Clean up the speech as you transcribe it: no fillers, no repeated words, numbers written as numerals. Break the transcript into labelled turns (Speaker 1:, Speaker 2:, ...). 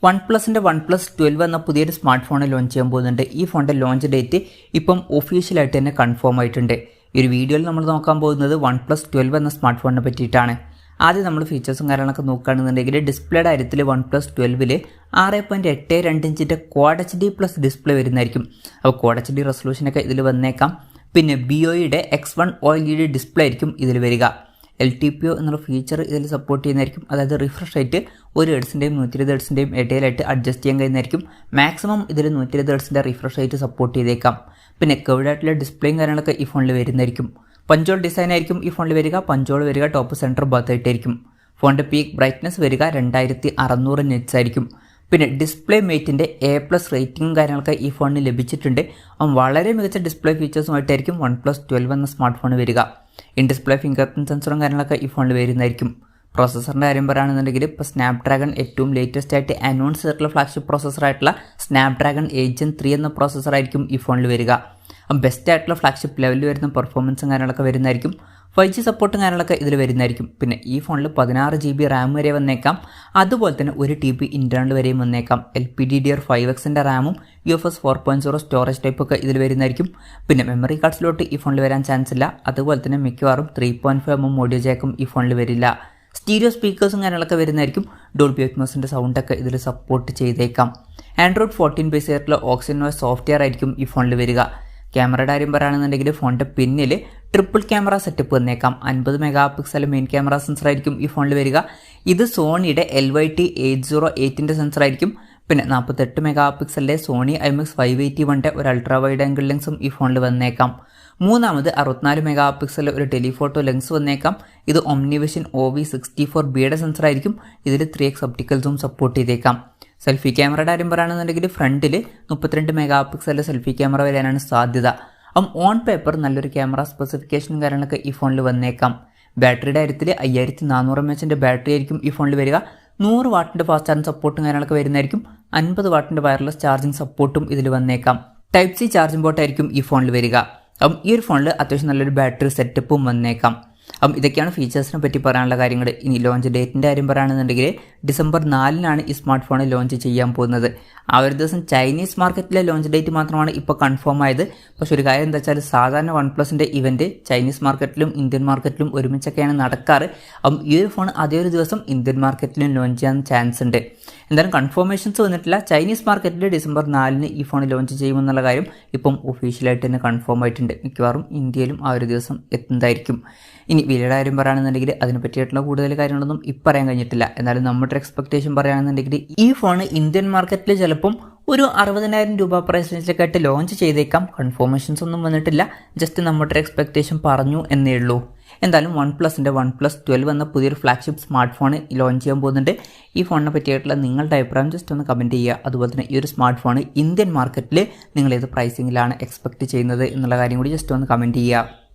Speaker 1: OnePlusന്റെ OnePlus 12 എന്ന പുതിയൊരു smart phone launch ചെയ്യാൻ പോകുന്നുണ്ട്. ഈ ഫോണിൻ്റെ ലോഞ്ച് ഡേറ്റ് ഇപ്പം ഒഫീഷ്യലായിട്ട് തന്നെ കൺഫേം ആയിട്ടുണ്ട്. ഈ ഒരു വീഡിയോയിൽ നമ്മൾ നോക്കാൻ പോകുന്നത് OnePlus 12 എന്ന സ്മാർട്ട് ഫോണിനെ പറ്റിയിട്ടാണ്. ആദ്യം നമ്മൾ ഫീച്ചേഴ്സും കാര്യങ്ങളൊക്കെ നോക്കുകയാണെന്നുണ്ടെങ്കിൽ ഡിസ്പ്ലേയുടെ കാര്യത്തിൽ OnePlus 12 6.82 ഇഞ്ചിൻ്റെ ക്വാഡ് HD+ ഡിസ്പ്ലേ വരുന്നതായിരിക്കും. അപ്പോൾ ക്വാഡ് HD റെസൊല്യൂഷനൊക്കെ ഇതിൽ വന്നേക്കാം. പിന്നെ BOEയുടെ X1 OLED ഡിസ്പ്ലേ ആയിരിക്കും ഇതിൽ വരിക. LTPO എന്നുള്ള ഫീച്ചർ ഇതിൽ സപ്പോർട്ട് ചെയ്യുന്നതായിരിക്കും. അതായത് റിഫ്രഷ് റേറ്റ് 1 ഹെർട്സിൻ്റെയും 120 ഹെർട്സിൻ്റെയും ഇടയിലായിട്ട് അഡ്ജസ്റ്റ് ചെയ്യാൻ കഴിയുന്നതായിരിക്കും. മാക്സിമം ഇതിൽ 120 ഹെർട്സിൻ്റെ റിഫ്രഷ് റേറ്റ് സപ്പോർട്ട് ചെയ്തേക്കാം. പിന്നെ കർവ്ഡ് ആയിട്ടുള്ള ഡിസ്പ്ലേയും കാര്യങ്ങളൊക്കെ ഈ ഫോണിൽ വരുന്നതായിരിക്കും. പഞ്ചോൾ ഡിസൈൻ ആയിരിക്കും ഈ ഫോണിൽ വരിക. പഞ്ചോൾ വരിക ടോപ്പ് സെൻറ്റർ ഭാഗത്തായിട്ടായിരിക്കും. ഫോണിൻ്റെ പീക്ക് ബ്രൈറ്റ്നസ് വരിക 2600 nits ആയിരിക്കും. പിന്നെ ഡിസ്പ്ലേ മേറ്റിൻ്റെ A+ റേറ്റിംഗും കാര്യങ്ങളൊക്കെ ഈ ഫോണിന് ലഭിച്ചിട്ടുണ്ട്. വളരെ മികച്ച ഡിസ്പ്ലേ ഫീച്ചേഴ്സുമായിട്ടായിരിക്കും OnePlus 12 എന്ന സ്മാർട്ട് ഫോൺ വരിക. ഇൻ ഡിസ്പ്ലേ ഫിംഗർ പ്രിൻറ് സെൻസറും കാര്യങ്ങളൊക്കെ ഈ ഫോണിൽ വരുന്നതായിരിക്കും. പ്രോസസ്സറിൻ്റെ കാര്യം പറയുകയാണെന്നുണ്ടെങ്കിൽ ഇപ്പോൾ സ്നാപ്ഡ്രാഗൺ ഏറ്റവും ലേറ്റസ്റ്റ് ആയിട്ട് അനൗൺസ് ചെയ്തിട്ടുള്ള ഫ്ലാഗ്ഷിപ്പ് പ്രോസസ്സറായിട്ടുള്ള സ്നാപ്ഡ്രാഗൺ 8 Gen 3 എന്ന പ്രോസസ്സറായിരിക്കും ഈ ഫോണിൽ വരിക. ബെസ്റ്റ് ആയിട്ടുള്ള ഫ്ലാഗ്ഷിപ്പ് ലെവലിൽ വരുന്ന പെർഫോമൻസും കാര്യങ്ങളൊക്കെ വരുന്നതായിരിക്കും. 5G സപ്പോർട്ടും കാര്യങ്ങളൊക്കെ ഇതിൽ വരുന്നതായിരിക്കും. പിന്നെ ഈ ഫോണിൽ 16 GB റാം വരെ വന്നേക്കാം. അതുപോലെ തന്നെ 1 TB ഇൻറ്റേർണൽ വരെയും വന്നേക്കാം. LPDDR5Xൻ്റെ റാമും UFS 4.0 സ്റ്റോറേജ് ടൈപ്പൊക്കെ ഇതിൽ വരുന്നതായിരിക്കും. പിന്നെ മെമ്മറി കാർഡ് സ്ലോട്ട് ഈ ഫോണിൽ വരാൻ ചാൻസ് ഇല്ല. അതുപോലെ തന്നെ മിക്കവാറും 3.5mm ഓഡിയോ ജാക്കും ഈ ഫോണിൽ വരില്ല. സ്റ്റീരിയോ സ്പീക്കേഴ്സും കാര്യങ്ങളൊക്കെ വരുന്നതായിരിക്കും. ഡോൾബി അറ്റ്മോസിൻ്റെ സൗണ്ടൊക്കെ ഇതിൽ സപ്പോർട്ട് ചെയ്തേക്കാം. Android 14 ബേസ് ആയിട്ടുള്ള OxygenOS സോഫ്റ്റ്വെയർ ആയിരിക്കും ഈ ഫോണിൽ വരിക. ക്യാമറയുടെ കാര്യം പറയുകയാണെന്നുണ്ടെങ്കിൽ ഫോണിൻ്റെ പിന്നിൽ ട്രിപ്പിൾ ക്യാമറ സെറ്റപ്പ് വന്നേക്കാം. 50 MP മെയിൻ ക്യാമറ സെൻസർ ആയിരിക്കും ഈ ഫോണിൽ വരിക. ഇത് സോണിയുടെ LYT808ൻ്റെ സെൻസർ ആയിരിക്കും. പിന്നെ 48 MP സോണി IMX 581ൻ്റെ ഒരു അൾട്രാ വൈഡ് ആംഗിൾ ലെൻസും ഈ ഫോണിൽ വന്നേക്കാം. മൂന്നാമത് 64 MP ഒരു ടെലിഫോട്ടോ ലെൻസ് വന്നേക്കാം. ഇത് ഒംനിവിഷൻ OV64Bയുടെ സെൻസർ ആയിരിക്കും. ഇതിൽ 3x ഒപ്റ്റിക്കൽ സൂം സപ്പോർട്ട് ചെയ്തേക്കാം. സെൽഫി ക്യാമറയുടെ കാര്യം പറയുകയാണെന്നുണ്ടെങ്കിൽ ഫ്രണ്ടിൽ 32 MP സെൽഫി ക്യാമറ വരാനാണ് സാധ്യത. ഓൺ പേപ്പർ നല്ലൊരു ക്യാമറ സ്പെസിഫിക്കേഷനും കാര്യങ്ങളൊക്കെ ഈ ഫോണിൽ വന്നേക്കാം. ബാറ്ററിയുടെ കാര്യത്തിൽ 5400 mAhൻ്റെ ബാറ്ററി ആയിരിക്കും ഈ ഫോണിൽ വരിക. 100 വാട്ടിൻ്റെ ഫാസ്റ്റ് ചാർജിങ് സപ്പോർട്ടും കാര്യങ്ങളൊക്കെ വരുന്നതായിരിക്കും. 50 വാട്ടിൻ്റെ വയർലെസ് ചാർജിങ് സപ്പോർട്ടും ഇതിൽ വന്നേക്കാം. Type-C ചാർജിംഗ് പോർട്ടായിരിക്കും ഈ ഫോണിൽ വരിക. ഈ ഒരു ഫോണിൽ അത്യാവശ്യം നല്ലൊരു ബാറ്ററി സെറ്റപ്പും വന്നേക്കാം. ഇതൊക്കെയാണ് ഫീച്ചേഴ്സിനെ പറ്റി പറയാനുള്ള കാര്യങ്ങൾ. ഇനി ലോഞ്ച് ഡേറ്റിൻ്റെ കാര്യം പറയുകയാണെന്നുണ്ടെങ്കിൽ December 4 ഈ സ്മാർട്ട് ഫോൺ ലോഞ്ച് ചെയ്യാൻ പോകുന്നത്. ആ ഒരു ദിവസം ചൈനീസ് മാർക്കറ്റിലെ ലോഞ്ച് ഡേറ്റ് മാത്രമാണ് ഇപ്പോൾ കൺഫേം ആയത്. പക്ഷെ ഒരു കാര്യം എന്താ വെച്ചാൽ സാധാരണ OnePlusൻ്റെ ഇവൻറ്റ് ചൈനീസ് മാർക്കറ്റിലും ഇന്ത്യൻ മാർക്കറ്റിലും ഒരുമിച്ചൊക്കെയാണ് നടക്കാറ്. ഈ ഒരു ഫോൺ അതേ ഒരു ദിവസം ഇന്ത്യൻ മാർക്കറ്റിലും ലോഞ്ച് ചെയ്യാൻ ചാൻസ് ഉണ്ട്. എന്തായാലും കൺഫർമേഷൻസ് വന്നിട്ടില്ല. ചൈനീസ് മാർക്കറ്റിൽ December 4 ഈ ഫോൺ ലോഞ്ച് ചെയ്യുമെന്നുള്ള കാര്യം ഇപ്പം ഒഫീഷ്യലായിട്ട് തന്നെ കൺഫേം ആയിട്ടുണ്ട്. മിക്കവാറും ഇന്ത്യയിലും ആ ഒരു ദിവസം എത്തുന്നതായിരിക്കും. ഇനി വിലയുടെ കാര്യം പറയുകയാണെന്നുണ്ടെങ്കിൽ അതിനെ പറ്റിയിട്ടുള്ള കൂടുതൽ കാര്യങ്ങളൊന്നും ഇപ്പം പറയാൻ കഴിഞ്ഞിട്ടില്ല. എന്നാലും നമ്മുടെ എക്സ്പെക്ടേഷൻ പറയുകയാണെന്നുണ്ടെങ്കിൽ ഈ ഫോൺ ഇന്ത്യൻ മാർക്കറ്റിൽ ചിലപ്പം ഒരു 60,000 രൂപ പ്രൈസ് റേഞ്ചിലേക്കായിട്ട് ലോഞ്ച് ചെയ്തേക്കാം. കൺഫർമേഷൻസ് ഒന്നും വന്നിട്ടില്ല. ജസ്റ്റ് നമ്മുടെ എക്സ്പെക്ടേഷൻ പറഞ്ഞു എന്നേ ഉള്ളൂ. എന്തായാലും OnePlusൻ്റെ OnePlus 12 എന്ന പുതിയൊരു ഫ്ലാഗ്ഷിപ്പ് സ്മാർട്ട് ഫോൺ ലോഞ്ച് ചെയ്യാൻ പോകുന്നുണ്ട്. ഈ ഫോണിനെ പറ്റിയിട്ടുള്ള നിങ്ങളുടെ അഭിപ്രായം ജസ്റ്റ് ഒന്ന് കമൻറ്റ് ചെയ്യുക. അതുപോലെ തന്നെ ഈ ഒരു സ്മാർട്ട് ഫോൺ ഇന്ത്യൻ മാർക്കറ്റിൽ നിങ്ങൾ ഏത് പ്രൈസിങ്ങിലാണ് എക്സ്പെക്റ്റ് ചെയ്യുന്നത് എന്നുള്ള കാര്യം കൂടി ജസ്റ്റ് ഒന്ന് കമൻറ്റ് ചെയ്യുക.